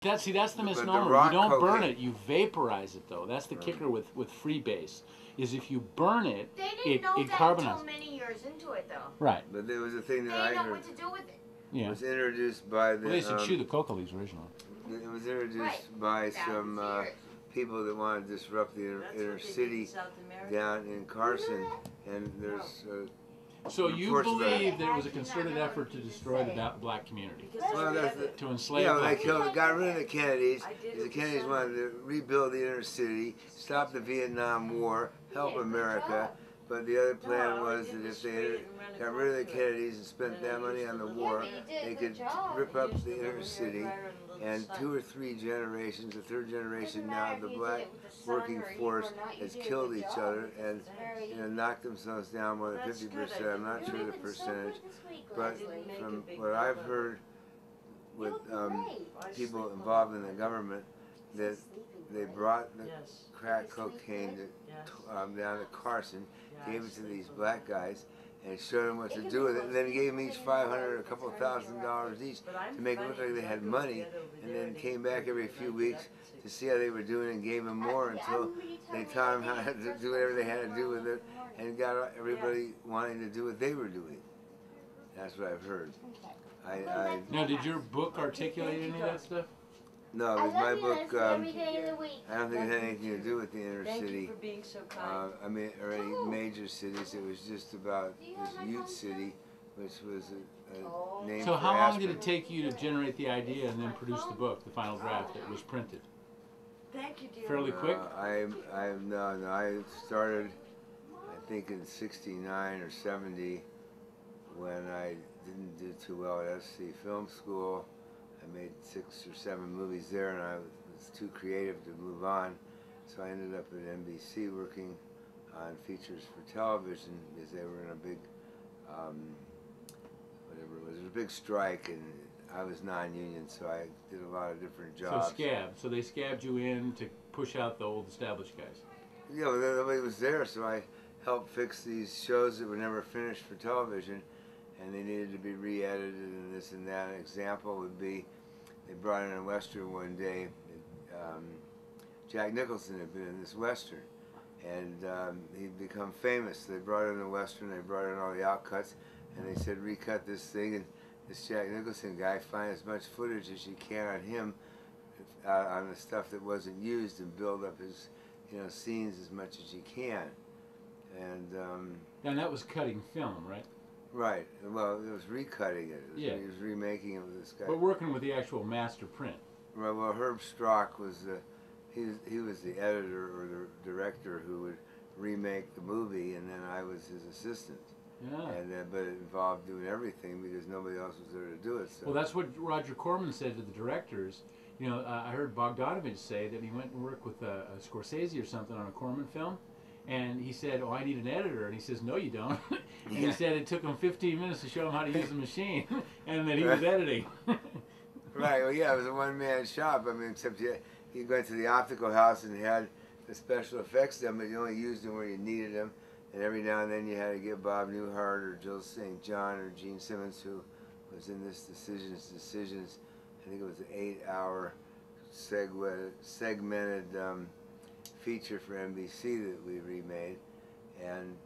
That's the misnomer. rock You don't burn cocaine. it. You vaporize it, though. That's the kicker with freebase. Is if you burn it, They didn't know it that carbonizes. until many years into it, though. Right. But there was a thing They that I didn't know heard. what to do with it. Yeah. Was introduced by the. Well, they used to chew the coca leaves originally. It was introduced Right. by Thousands some of years. people that want to disrupt the That's inner what they did city in South America. down in Carson, and there's. So you reports about believe it. there was a concerted effort to destroy the black community, Because Well, they that's had to enslave Yeah, when they black got rid of the Kennedys. I did The it Kennedys with wanted to rebuild the inner city, stop the Vietnam War, help America. But the other plan No, was I did that was if they straight and run got rid of the across to it. Kennedys and spent And then that I money used on to the look war, at it. Yeah, but you did they a could good job. rip I up used the to inner live here city. right under the And sun. 2 or 3 generations, the third generation Doesn't now, matter of the if you black did it with the sun working or you force or not, you has did a killed good each job other because and it's very- knocked themselves down more than That's good, 50%. I I'm not didn't sure do the it. percentage, but Leslie. Make a from big what I've deal of it. heard with I people sleep a involved lot. in the government, that they brought the Yes. crack cocaine Yes. down to Carson, Yeah, gave I it to sleep these a lot. black guys, and showed them what to do with it, and then gave them each $500 or a couple $1,000 each But I'm to make it look funny like they because had I go money, get over and there then they came back every encourage me few to weeks get to see how they were doing and gave them more until they taught them how to do whatever they had to do with it, and got everybody wanting to do what they were doing. That's what I've heard. Now, did your book articulate any of that stuff? No, I because my love you, book, Leslie, every day of the week. I don't think it had anything to do with the inner Thank city. you for being so kind. I mean, or any major cities. It was just about Do you have this my Ute contact? City, which was a name So for how long did Aspen. it take you to generate the idea and then produce the book, the final draft that was printed? Thank you, dear. Fairly quick? No, I started, I think in '69 or '70, when I didn't do too well at SC Film School. I made 6 or 7 movies there, and I was too creative to move on, so I ended up at NBC working on features for television because they were in a big, whatever it was a big strike, and I was non-union, so I did a lot of different jobs. So scab. So they scabbed you in to push out the old established guys. Yeah, well, nobody was there, so I helped fix these shows that were never finished for television, and they needed to be re-edited and this and that. An example would be, they brought in a Western one day. Jack Nicholson had been in this Western, and he'd become famous. They brought in a Western, they brought in all the outcuts, and they said, recut this thing, and this Jack Nicholson guy, find as much footage as you can on him, on the stuff that wasn't used, and build up his scenes as much as you can. And And that was cutting film, right? right. Well, it was recutting it. Yeah. He was remaking it with this guy. But working with the actual master print. Right, well, Herb Strock was he was the editor or the director who would remake the movie, and then I was his assistant. Yeah. And but it involved doing everything because nobody else was there to do it. So. Well, that's what Roger Corman said to the directors. I heard Bogdanovich say that he went and worked with Scorsese or something on a Corman film, and he said, "Oh, I need an editor," and he says, "No, you don't." And he said it took him 15 minutes to show him how to use the machine, and that he was editing. Right. Well, yeah, it was a one-man shop. I mean, except you went to the optical house and had the special effects done, but you only used them where you needed them. And every now and then you had to get Bob Newhart or Jill St. John or Gene Simmons, who was in this Decisions. I think it was an 8-hour segmented feature for NBC that we remade. And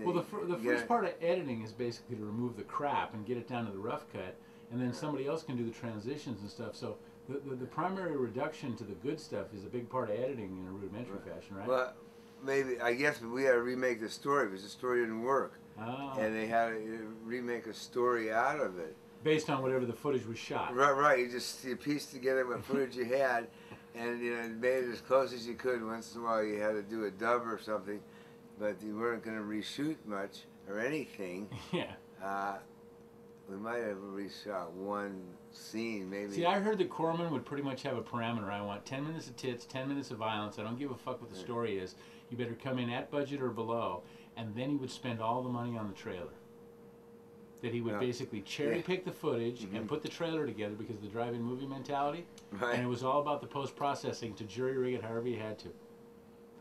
well, the first part of editing is basically to remove the crap and get it down to the rough cut, and then somebody else can do the transitions and stuff. So the primary reduction to the good stuff is a big part of editing in a rudimentary fashion, right? Well, maybe, I guess, but we had to remake the story because the story didn't work. Oh. And they had to remake a story out of it. Based on whatever the footage was shot. Right. You pieced together what footage you had, and made it as close as you could. Once in a while, you had to do a dub or something, but you weren't going to reshoot much or anything. Yeah. We might have reshot one scene, maybe. See, I heard that Corman would pretty much have a parameter. I want 10 minutes of tits, 10 minutes of violence. I don't give a fuck what the story is. You better come in at budget or below. And then he would spend all the money on the trailer. That he would basically cherry pick the footage and put the trailer together because of the drive-in movie mentality. Right. And it was all about the post-processing to jury rig it however you had to.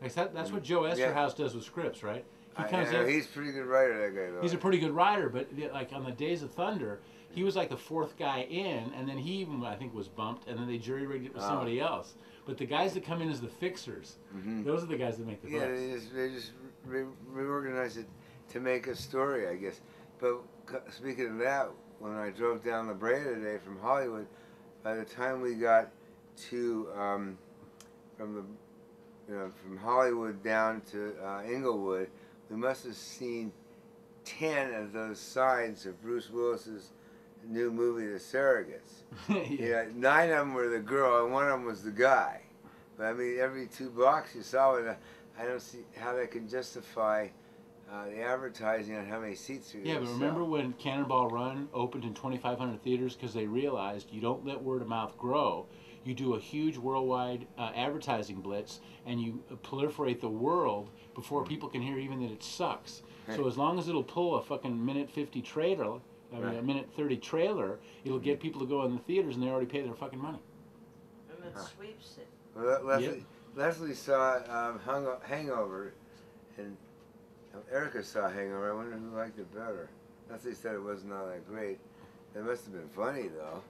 Like that's what Joe Esterhaus does with scripts, right? He comes I know in. he's a pretty good writer, that guy, though. He's a pretty good rider, but like on the Days of Thunder, he was like the fourth guy in, and then he even, I think, was bumped, and then they jury rigged it with somebody else. But the guys that come in as the fixers, those are the guys that make the Yeah, books. they just reorganized it to make a story, I guess. But speaking of that, when I drove down La Brea today from Hollywood, by the time we got to from Hollywood down to Inglewood, we must have seen 10 of those signs of Bruce Willis's new movie, The Surrogates. Yeah. 9 of them were the girl, and 1 of them was the guy. But I mean, every 2 blocks you saw it. I don't see how that can justify the advertising on how many seats you're Yeah, going but to remember sell. when Cannonball Run opened in 2,500 theaters because they realized you don't let word of mouth grow. You do a huge worldwide advertising blitz, and you proliferate the world before people can hear even that it sucks. So as long as it'll pull a fucking minute 50 trailer, a minute 30 trailer, it'll get people to go in the theaters, and they already pay their fucking money. And it sweeps it. Well, Leslie saw Hangover, and Erica saw Hangover. I wonder who liked it better. Leslie said it wasn't all that great. It must have been funny, though.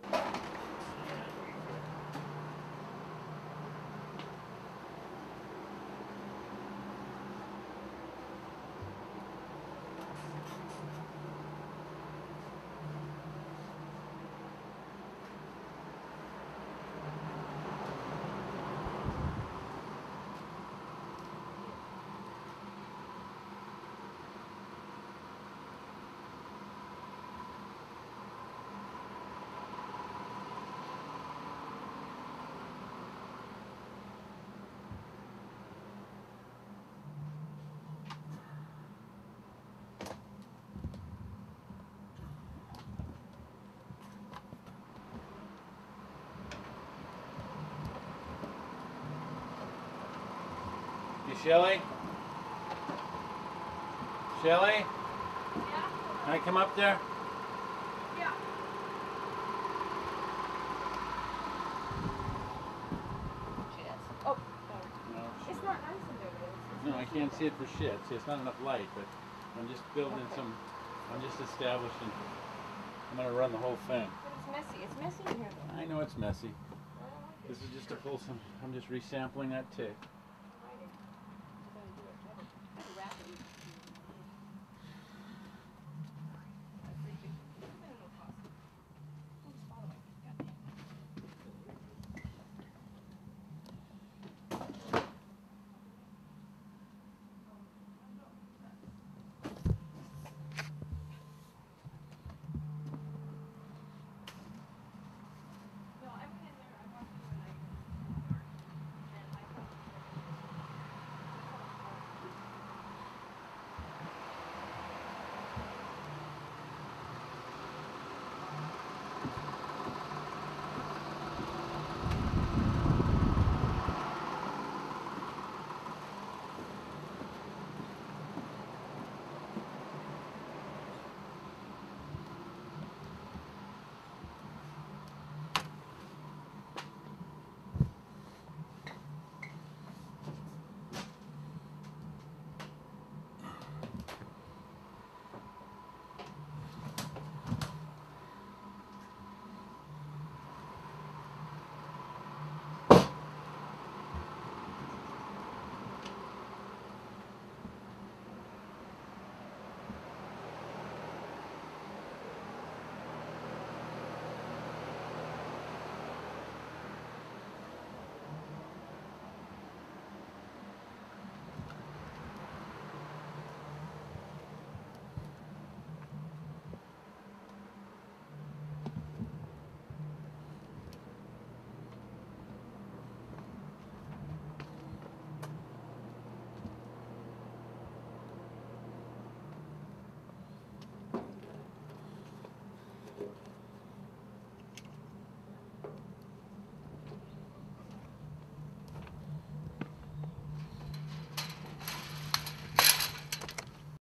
Hey, Shelley? Shelley? Yeah? Can I come up there? Yeah. Oh, No, it's not nice in there, though. no, I can't see it for shit. See, it's not enough light, but I'm just building some, I'm just establishing, I'm going to run the whole thing. But it's messy. It's messy in here, though. I know it's messy. I don't like it. This is just to pull some, I'm just resampling that tick.